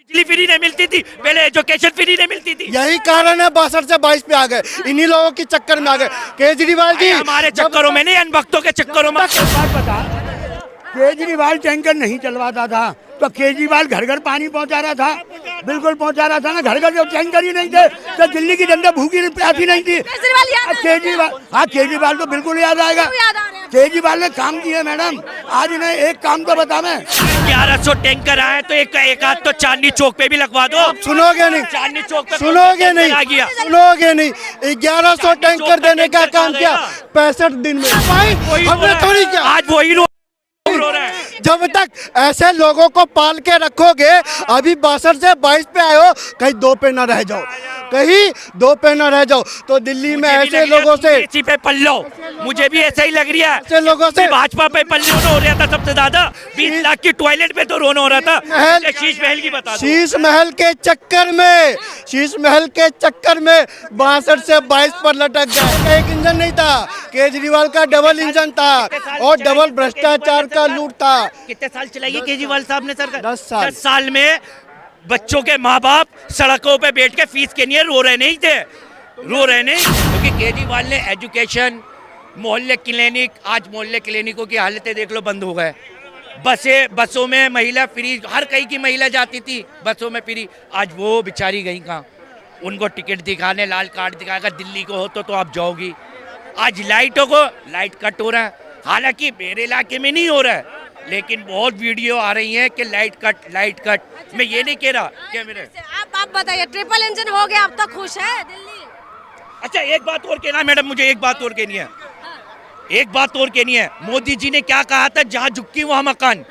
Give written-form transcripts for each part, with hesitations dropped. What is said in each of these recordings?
बिजली फ्री नहीं मिलती थी, पहले एजुकेशन फ्री नहीं मिलती थी। यही कारण है 62 से 22 पे आ गए, इन्हीं लोगों के चक्कर में आ गए। केजरीवाल जी हमारे चक्करों में नहीं, अनभक्तों के चक्करों में। केजरीवाल टैंकर नहीं चलवाता था तो केजरीवाल घर घर पानी पहुंचा रहा था, बिल्कुल पहुंचा रहा था ना। घर घर जब टैंकर ही नहीं थे तो दिल्ली की जनता भूखी प्यासी नहीं थी। केजरीवाल, हाँ केजरीवाल तो बिल्कुल याद आएगा। केजरीवाल ने काम किए मैडम, आज इन्हें एक काम तो बता मैं। 1100 टैंकर आए तो एक आध तो चांदनी चौक पे भी लगवा दो। सुनोगे नहीं, चांदनी चौक पे सुनोगे नहीं, आ गया। सुनोगे नहीं। 1100 टैंकर देने का काम किया 65 दिन में। हमने थोड़ी किया। आज वही रो रहा है। जब तक ऐसे लोगों को पाल के रखोगे, अभी 62 से 22 पे आए हो, कहीं 2 पे न रह जाओ, कहीं 2 पे न रह जाओ। तो दिल्ली में ऐसे लोगों से, इसी पे पल्लो, मुझे भी ऐसा ही लग रहा है। ऐसे लोगों से भाजपा पे पल्लो हो रहा था सबसे ज्यादा। 20 लाख की टॉयलेट पे तो रोना हो रहा था। शीश महल की बता दो। शीश महल के चक्कर में, शीश महल के चक्कर में 62 से 22 पर लटक गए। एक इंजन नहीं था, केजरीवाल का डबल इंजन था और डबल भ्रष्टाचार का लूट था। कितने साल चलाइए केजरीवाल साहब ने सरकार? 10 साल। 10 साल में बच्चों के माँ बाप सड़कों पे बैठ के फीस के लिए रो रहे नहीं थे, रो रहे नहीं, क्योंकि केजरीवाल ने एजुकेशन, मोहल्ले क्लिनिक, आज मोहल्ले क्लिनिकों की हालतें देख लो, बंद हो गए। बसों में महिला फ्री, हर कहीं की महिला जाती थी बसों में फ्री, आज वो बेचारी गई कहाँ? उनको टिकट दिखाने, लाल कार्ड दिखाकर दिल्ली को हो तो आप जाओगी। आज लाइटों को लाइट कट हो रहा है, हालांकि मेरे इलाके में नहीं हो रहा है, लेकिन बहुत वीडियो आ रही है कि लाइट कट। मैं ये नहीं कह रहा कि मेरे आप बताइए, ट्रिपल इंजन हो गया, अब तो खुश है दिल्ली? अच्छा एक बात और कहना है मैडम, मुझे एक बात और कहनी है, एक बात और कहनी है। मोदी जी ने क्या कहा था, जहाँ झुग्गी वहाँ मकान।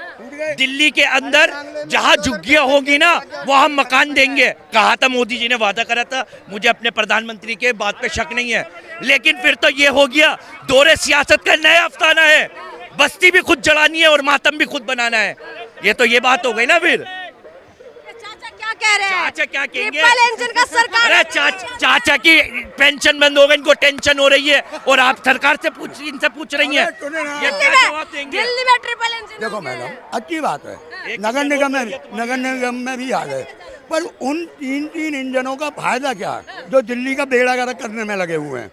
दिल्ली के अंदर जहाँ झुग्गियाँ होगी ना, वहाँ हम मकान देंगे, कहा था मोदी जी ने, वादा करा था। मुझे अपने प्रधानमंत्री के बात पे शक नहीं है, लेकिन फिर तो ये हो गया, दौरे सियासत का नया अफसाना है। बस्ती भी खुद जलानी है और मातम भी खुद बनाना है। ये बात हो गई ना। फिर चाचा क्या कह रहे हैं? चाचा क्या कहेंगे? ट्रिपल इंजन का सरकार। अरे चाचा की पेंशन बंद हो गई, इनको टेंशन हो रही है, और आप सरकार से इनसे पूछ रही हैं। ये क्या जवाब देंगे? दिल्ली में ट्रिपल इंजन। देखो मैडम, अच्छी बात है, नगर निगम में भी आ गए, पर उन तीन इंजनों का फायदा क्या है जो दिल्ली का बेड़ा गर्क करने में लगे हुए हैं?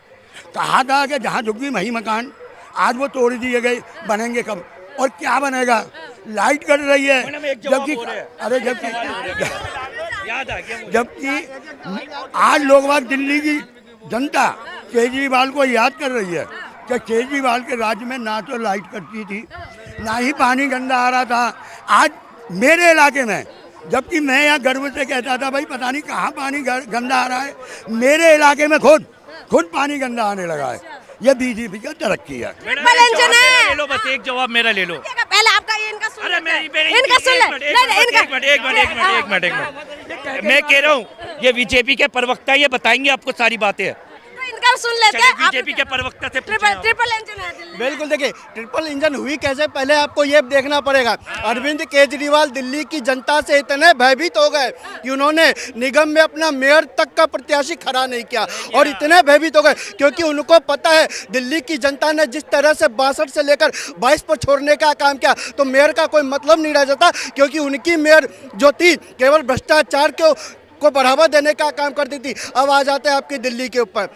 कहा था कि जहाँ झुग्गी वही मकान, आज वो तोड़ दिए गए, बनेंगे कब और क्या बनेगा? लाइट कट रही है, जबकि अरे जबकि आज लोग बाग, दिल्ली की जनता केजरीवाल को याद कर रही है कि केजरीवाल के राज्य में ना तो लाइट कटती थी, ना ही पानी गंदा आ रहा था। आज मेरे इलाके में, जबकि मैं यहाँ गर्व से कहता था भाई पता नहीं कहाँ पानी गंदा आ रहा है, मेरे इलाके में खुद पानी गंदा आने लगा है। ये बीजेपी का तरक्की है। ले लो, बस एक जवाब मेरा ले लो। पहले आपका इनका सुन अरे इनका सुन ले। एक मिनट, मैं कह रहा हूँ ये बीजेपी के प्रवक्ता ये बताएंगे आपको सारी बातें। इनका सुन लेते हैं। बीजेपी के प्रवक्ता से ट्रिपल इंजन है दिल्ली। बिल्कुल, देखिए ट्रिपल इंजन हुई कैसे, पहले आपको ये देखना पड़ेगा। अरविंद केजरीवाल दिल्ली की जनता से इतने भयभीत हो गए कि उन्होंने निगम में अपना मेयर तक का प्रत्याशी खड़ा नहीं किया, और इतने भयभीत हो गए क्योंकि उनको पता है दिल्ली की जनता ने जिस तरह से 62 से लेकर 22 पर छोड़ने का काम किया, तो मेयर का कोई मतलब नहीं रह जाता, क्योंकि उनकी मेयर जो थी केवल भ्रष्टाचार को बढ़ावा देने का काम करती थी। अब आ जाते हैं आपकी दिल्ली के ऊपर।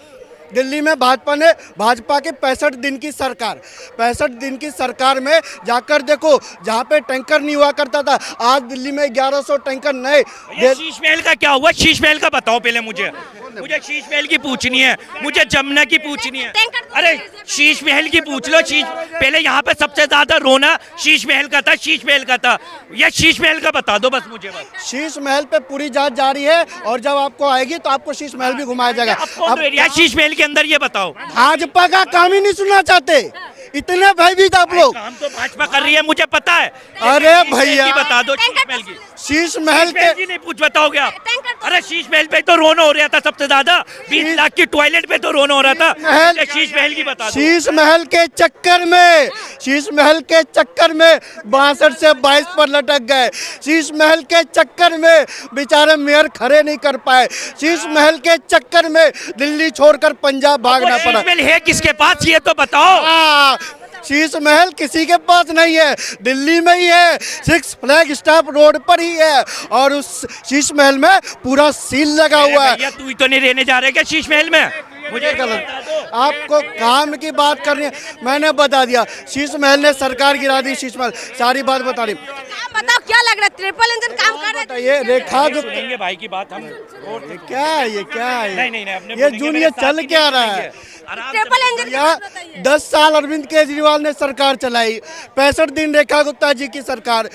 दिल्ली में भाजपा के 65 दिन की सरकार, 65 दिन की सरकार में जाकर देखो, जहाँ पे टैंकर नहीं हुआ करता था, आज दिल्ली में 1100 टैंकर नए। शीश महल का क्या हुआ? शीश महल का बताओ पहले मुझे शीश महल की पूछनी है, मुझे जमुना की पूछनी है। अरे शीश महल की पूछ लो। पहले यहाँ पे सबसे ज्यादा रोना शीश महल का था, शीश महल का था। या शीश महल का बता दो बस मुझे। बस शीश महल पे पूरी जांच जारी है, और जब आपको आएगी तो आपको शीश महल भी घुमाया जाएगा। अब शीश महल के अंदर ये बताओ। भाजपा का काम ही नहीं सुनना चाहते, इतने भयभीत आप लोग। काम तो भाजपा कर रही है मुझे पता है। अरे भैया बता दो शीश महल की। शीश महल के नहीं पूछ बताओगे आप? अरे शीश महल पे तो रोना हो रहा था सबसे ज्यादा। 20 लाख की टॉयलेट पे तो रोना हो रहा था। शीश महल की बता दो। शीश महल के चक्कर में, शीश महल के चक्कर में 62 से 22 पर लटक गए। शीश महल के चक्कर में बेचारे मेयर खड़े नहीं कर पाए। शीश महल के चक्कर में दिल्ली छोड़कर पंजाब भागना पड़ा। शीश महल है किसके पास ये तो बताओ। शीश महल किसी के पास नहीं है, दिल्ली में ही है, 6 फ्लैग स्टाफ रोड पर ही है। और उस शीश महल में पूरा सील लगा हुआ है। भैया तू ही तो नहीं रहने जा रहे क्या शीश महल में? मुझे गलत, आपको काम की बात करनी है, मैंने बता दिया। शीश महल ने सरकार गिरा दी, शीश महल, सारी बात बता रही। काम बताओ क्या लग रहा है, ट्रिपल इंजन काम कर रहे थे? ये रेखा गुप्ता, सुनेंगे भाई की बात हम। ये क्या है, ये क्या है, नहीं, अपने ये जून ये चल क्या रहा है? ट्रिपल इंजन की या बात बताइए। 10 साल अरविंद केजरीवाल ने सरकार चलाई, 65 दिन रेखा गुप्ता जी की सरकार,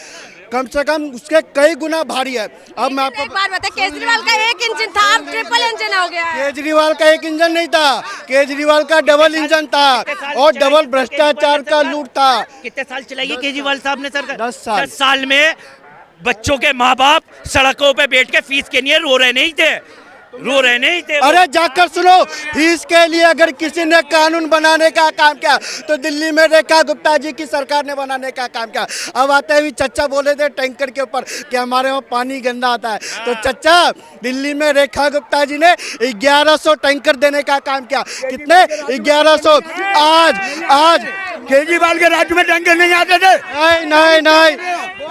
कम से कम उसके कई गुना भारी है। अब मैं आपको एक बात बताइए, केजरीवाल का एक इंजन था, अब ट्रिपल इंजन हो गया है। केजरीवाल का एक इंजन नहीं था, केजरीवाल का डबल इंजन था और डबल भ्रष्टाचार का लूट था। कितने साल चलाइए केजरीवाल साहब ने सरकार? 10 साल। 10 साल में बच्चों के माँ बाप सड़कों पे बैठ के फीस के लिए रो रहे नहीं थे। अरे जाकर सुनो, फीस के लिए अगर किसी ने कानून बनाने का काम किया तो दिल्ली में रेखा गुप्ता जी की सरकार ने बनाने का काम किया। अब आते हुए चच्चा बोले थे टैंकर के ऊपर कि हमारे वहाँ पानी गंदा आता है, तो चच्चा दिल्ली में रेखा गुप्ता जी ने 1100 टैंकर देने का काम किया। कितने? 1100। आज केजरीवाल के राज्य में टैंकर नहीं आते थे। नहीं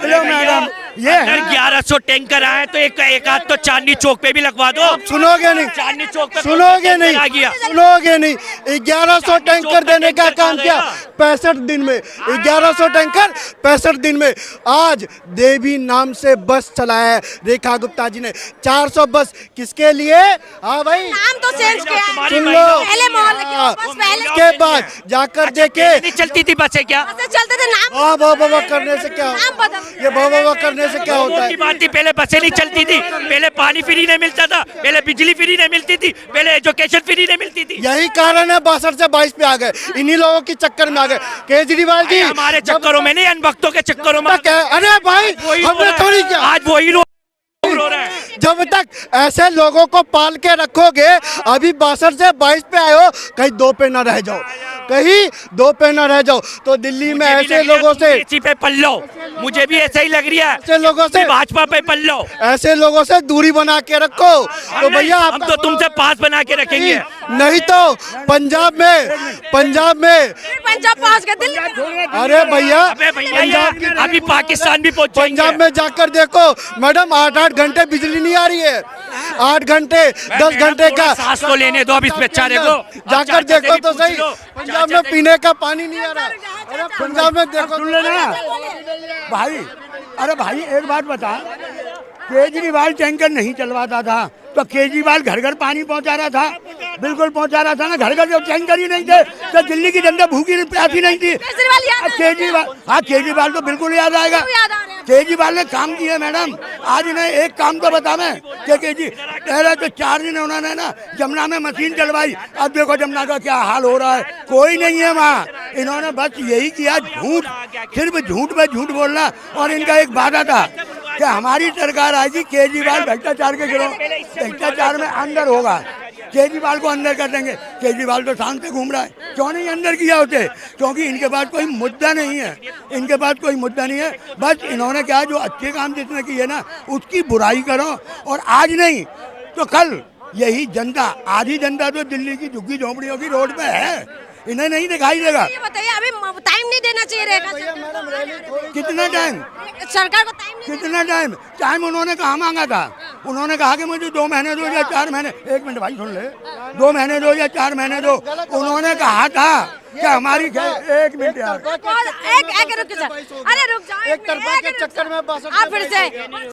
हेलो मैडम, ये अगर 1100 टैंकर आए तो एक आध तो चांदनी चौक पे भी लगवा दो। सुनोगे नहीं, चांदनी चौक पे सुनोगे नहीं, आ गया। सुनोगे नहीं। 1100 टैंकर देने का काम किया 65 दिन में, 1100 टैंकर 65 दिन में। आज देवी नाम से बस चलाया है रेखा गुप्ता जी ने, 400 बस। किसके लिए? हाँ भाई, नाम तो चेंज किया है। सुन लो, पहले मोहल्ले की वो बस पहले इसके बाद जाकर देखे नहीं चलती थी बसें क्या? बसें चलते थे, नाम वाह वाह वाह करने से क्या, नाम बदल। ये वाह वाह करने से क्या होता की है? बात थी, पहले बसें नहीं चलती थी, पहले पानी फ्री नहीं मिलता था, पहले बिजली फ्री नहीं मिलती थी, पहले एजुकेशन फ्री नहीं मिलती थी। यही कारण है 62 से 22 पे आ गए, इन्हीं लोगों के चक्कर में आ गए। केजरीवाल जी हमारे चक्करों में नहीं, अनभक्तों के चक्करों में। अरे भाई हमने थोड़ी क्या, आज वही रो रहा है। जब तक ऐसे लोगों को पाल के रखोगे, अभी 62 से 22 पे आए हो, कहीं 2 पे ना रह जाओ, कहीं 2 पे ना रह जाओ। तो दिल्ली में ऐसे लोगों से, इसी पे पल्लो, मुझे भी ऐसा ही लग रहा है, ऐसे लोगों से, भाजपा पे पल्लो। ऐसे लोगों से दूरी बना के रखो। तो भैया हम तो तुमसे पास बना के रखेंगे। नहीं तो पंजाब में पंजाब पहुंच गए, दिल्ली। अरे भैया, अबे भैया अभी पाकिस्तान भी पहुंच पंजाब में जाकर देखो मैडम, 8-8 घंटे बिजली नहीं आ रही है, 8 घंटे 10 घंटे का। सांस तो लेने दो अब इस बेचारे को, जाकर देखो तो सही, पंजाब में पीने का पानी नहीं आ रहा। अरे पंजाब में देखो, सुन लेना भाई। अरे भाई एक बात बता, केजरीवाल टैंकर नहीं चलवाता था तो केजरीवाल घर घर पानी पहुंचा रहा था, बिल्कुल पहुंचा रहा था ना। घर घर जब टैंकर ही नहीं थे तो दिल्ली की जनता भूखी प्यासी नहीं थी। केजरीवाल, हाँ केजरीवाल तो बिल्कुल याद आएगा। केजरीवाल ने काम किए मैडम। आज इन्हें एक काम तो बता मैं कि पहले तो 4 दिन उन्होंने ना जमुना में मशीन चलवाई, अब देखो जमुना का क्या हाल हो रहा है, कोई नहीं है वहाँ। इन्होंने बस यही किया, झूठ, सिर्फ झूठ पे झूठ बोलना। और इनका एक वादा था कि हमारी सरकार आएगी, केजरीवाल भ्रष्टाचार के गिरोह, भ्रष्टाचार में अंदर होगा, केजरीवाल को अंदर कर देंगे। केजरीवाल तो शांत से घूम रहा है, क्यों नहीं अंदर किया होते? क्योंकि इनके पास कोई मुद्दा नहीं है, इनके पास कोई मुद्दा नहीं है। बस इन्होंने क्या, जो अच्छे काम जिसने किए ना उसकी बुराई करो, और आज नहीं तो कल यही जनता, आधी जनता तो दिल्ली की झुग्गी झोंपड़ियों की रोड पे है, इन्हें नहीं दिखाई देगा। ये बताइए, अभी टाइम नहीं देना चाहिए रहेगा। कितना टाइम, सरकार को टाइम नहीं कितना टाइम? टाइम उन्होंने कहाँ मांगा था? उन्होंने कहा कि मुझे 2 महीने दो या 4 महीने। 1 मिनट भाई सुन ले, 2 महीने दो या 4 महीने दो, उन्होंने कहा था कि हमारी 1 मिनट यार, एक रुक जाओ, अरे रुक जाओ, एक तरफा के चक्कर में आप फिर से